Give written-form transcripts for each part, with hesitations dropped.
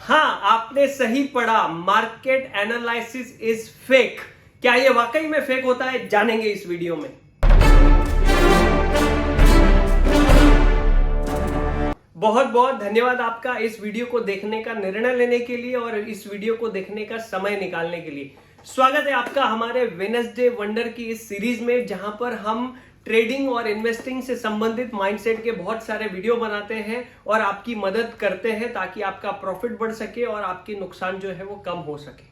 हाँ, आपने सही पढ़ा। Market analysis is fake. क्या ये वाकई में फेक होता है, जानेंगे इस वीडियो में। बहुत बहुत धन्यवाद आपका इस वीडियो को देखने का निर्णय लेने के लिए और इस वीडियो को देखने का समय निकालने के लिए। स्वागत है आपका हमारे वेडनेसडे वंडर की इस सीरीज में, जहां पर हम ट्रेडिंग और इन्वेस्टिंग से संबंधित माइंडसेट के बहुत सारे वीडियो बनाते हैं और आपकी मदद करते हैं ताकि आपका प्रॉफिट बढ़ सके और आपकी नुकसान जो है वो कम हो सके।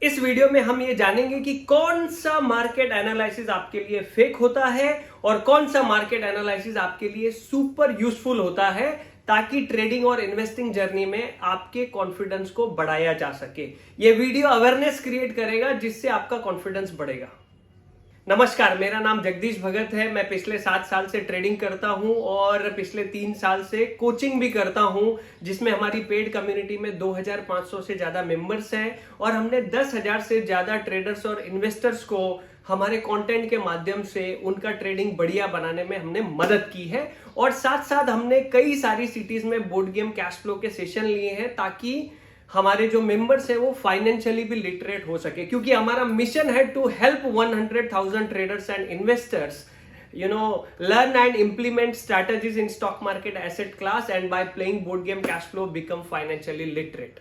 इस वीडियो में हम ये जानेंगे कि कौन सा मार्केट एनालिसिस आपके लिए फेक होता है और कौन सा मार्केट एनालिसिस आपके लिए सुपर यूजफुल होता है, ताकि ट्रेडिंग और इन्वेस्टिंग जर्नी में आपके कॉन्फिडेंस को बढ़ाया जा सके। ये वीडियो अवेयरनेस क्रिएट करेगा जिससे आपका कॉन्फिडेंस बढ़ेगा। नमस्कार, मेरा नाम जगदीश भगत है। मैं पिछले 7 साल से ट्रेडिंग करता हूं और पिछले 3 साल से कोचिंग भी करता हूं, जिसमें हमारी पेड कम्युनिटी में 2500 से ज्यादा मेंबर्स हैं और हमने 10,000 से ज्यादा ट्रेडर्स और इन्वेस्टर्स को हमारे कंटेंट के माध्यम से उनका ट्रेडिंग बढ़िया बनाने में हमने मदद की है। और साथ साथ हमने कई सारी सिटीज में बोर्ड गेम कैश फ्लो के सेशन लिए हैं ताकि हमारे जो मेंबर्स है वो फाइनेंशियली भी लिटरेट हो सके, क्योंकि हमारा मिशन है to help 100,000 traders and investors learn and implement strategies in stock market asset class and by playing board game cash flow become financially literate।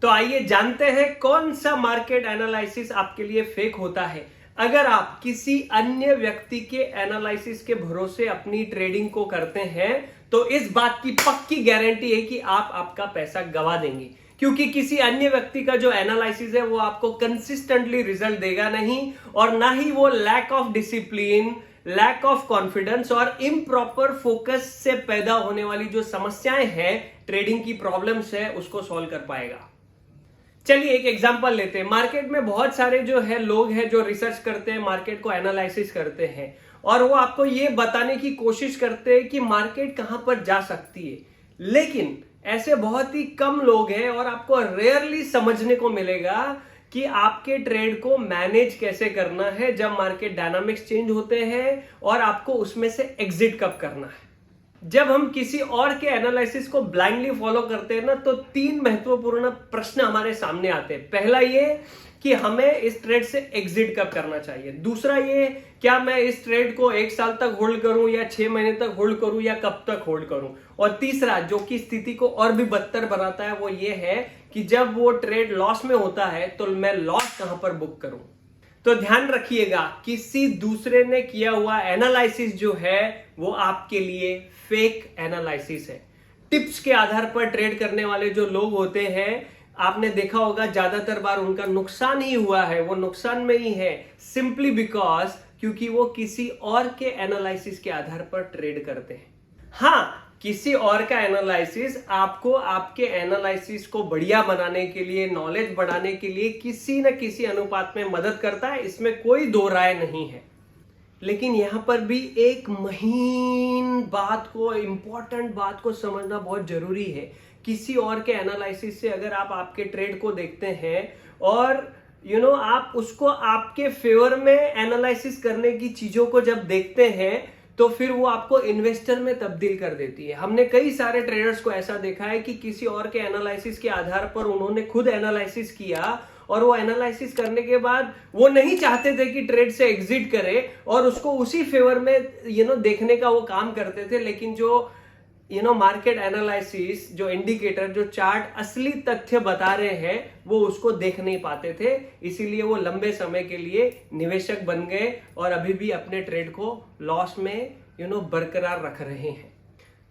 तो आइए जानते हैं कौन सा मार्केट एनालिसिस आपके लिए फेक होता है। अगर आप किसी अन्य व्यक्ति के एनालिसिस के भरोसे अपनी ट्रेडिंग को करते हैं तो इस बात की पक्की गारंटी है कि आप आपका पैसा गवा देंगे, क्योंकि किसी अन्य व्यक्ति का जो एनालिसिस है वो आपको कंसिस्टेंटली रिजल्ट देगा नहीं, और ना ही वो lack of discipline, lack of confidence और इम्प्रॉपर फोकस से पैदा होने वाली जो समस्याएं हैं, ट्रेडिंग की प्रॉब्लम्स है, उसको सॉल्व कर पाएगा। चलिए एक एग्जांपल लेते हैं। मार्केट में बहुत सारे जो है लोग हैं जो रिसर्च करते हैं, मार्केट को एनालिसिस करते हैं और वो आपको ये बताने की कोशिश करते हैं कि मार्केट कहां पर जा सकती है, लेकिन ऐसे बहुत ही कम लोग हैं और आपको रेयरली समझने को मिलेगा कि आपके ट्रेड को मैनेज कैसे करना है जब मार्केट डायनामिक्स चेंज होते हैं और आपको उसमें से एग्जिट कब करना है। जब हम किसी और के एनालिसिस को ब्लाइंडली फॉलो करते हैं ना, तो 3 महत्वपूर्ण प्रश्न हमारे सामने आते हैं। पहला ये कि हमें इस ट्रेड से एग्जिट कब करना चाहिए। दूसरा ये, क्या मैं इस ट्रेड को 1 साल तक होल्ड करूं या 6 महीने तक होल्ड करूं या कब तक होल्ड करूं। और तीसरा, जो कि स्थिति को और भी बदतर बनाता है, वो ये है कि जब वो ट्रेड लॉस में होता है तो मैं लॉस कहां पर बुक करूं। तो ध्यान रखिएगा, किसी दूसरे ने किया हुआ एनालिसिस जो है वो आपके लिए फेक एनालिसिस है। टिप्स के आधार पर ट्रेड करने वाले जो लोग होते हैं, आपने देखा होगा ज्यादातर बार उनका नुकसान ही हुआ है। वो नुकसान में ही है सिंपली बिकॉज क्योंकि वो किसी और के एनालिसिस के आधार पर ट्रेड करते हैं। हाँ, किसी और का एनालिसिस आपको आपके एनालिसिस को बढ़िया बनाने के लिए, नॉलेज बढ़ाने के लिए किसी न किसी अनुपात में मदद करता है, इसमें कोई दो राय नहीं है। लेकिन यहां पर भी एक महीन बात को, इंपॉर्टेंट बात को समझना बहुत जरूरी है। किसी और के एनालिसिस से अगर आप आपके ट्रेड को देखते हैं और आप उसको आपके फेवर में एनालिसिस करने की चीजों को जब देखते हैं तो फिर वो आपको इन्वेस्टर में तब्दील कर देती है। हमने कई सारे ट्रेडर्स को ऐसा देखा है कि किसी और के एनालिसिस के आधार पर उन्होंने खुद एनालिसिस किया और वो एनालिसिस करने के बाद वो नहीं चाहते थे कि ट्रेड से एग्जिट करे और उसको उसी फेवर में देखने का वो काम करते थे। लेकिन जो मार्केट एनालिसिस, जो इंडिकेटर, जो चार्ट असली तथ्य बता रहे हैं, वो उसको देख नहीं पाते थे। इसीलिए वो लंबे समय के लिए निवेशक बन गए और अभी भी अपने ट्रेड को लॉस में बरकरार रख रहे हैं।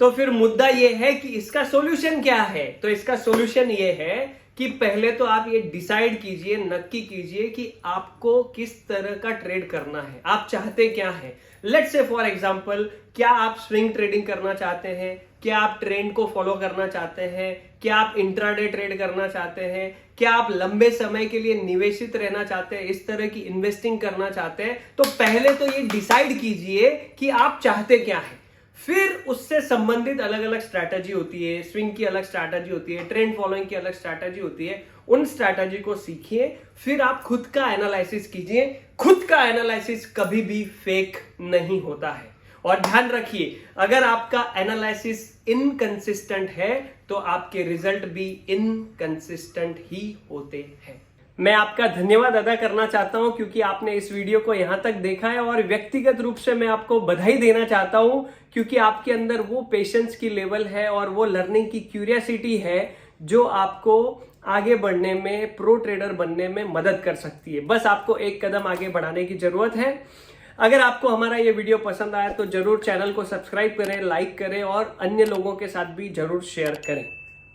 तो फिर मुद्दा ये है कि इसका सॉल्यूशन क्या है। तो इसका सॉल्यूशन ये है कि पहले तो आप ये डिसाइड कीजिए, नक्की कीजिए कि आपको किस तरह का ट्रेड करना है, आप चाहते क्या हैं। लेट्स से फॉर एग्जांपल, क्या आप स्विंग ट्रेडिंग करना चाहते हैं, क्या आप ट्रेंड को फॉलो करना चाहते हैं, क्या आप इंट्राडे ट्रेड करना चाहते हैं, क्या आप लंबे समय के लिए निवेशित रहना चाहते हैं, इस तरह की इन्वेस्टिंग करना चाहते हैं। तो पहले तो ये डिसाइड कीजिए कि आप चाहते क्या है। फिर उससे संबंधित अलग अलग स्ट्रैटेजी होती है, स्विंग की अलग स्ट्रैटेजी होती है, ट्रेंड फॉलोइंग की अलग स्ट्रैटेजी होती है। उन स्ट्रैटेजी को सीखिए, फिर आप खुद का एनालिसिस कीजिए। खुद का एनालिसिस कभी भी फेक नहीं होता है। और ध्यान रखिए, अगर आपका एनालिसिस इनकंसिस्टेंट है तो आपके रिजल्ट भी इनकंसिस्टेंट ही होते हैं। मैं आपका धन्यवाद अदा करना चाहता हूं क्योंकि आपने इस वीडियो को यहां तक देखा है, और व्यक्तिगत रूप से मैं आपको बधाई देना चाहता हूं क्योंकि आपके अंदर वो पेशेंस की लेवल है और वो लर्निंग की क्यूरियोसिटी है जो आपको आगे बढ़ने में, प्रो ट्रेडर बनने में मदद कर सकती है। बस आपको एक कदम आगे बढ़ाने की जरूरत है। अगर आपको हमारा ये वीडियो पसंद आया तो जरूर चैनल को सब्सक्राइब करें, लाइक करें और अन्य लोगों के साथ भी जरूर शेयर करें।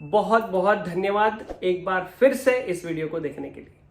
बहुत बहुत धन्यवाद एक बार फिर से इस वीडियो को देखने के लिए।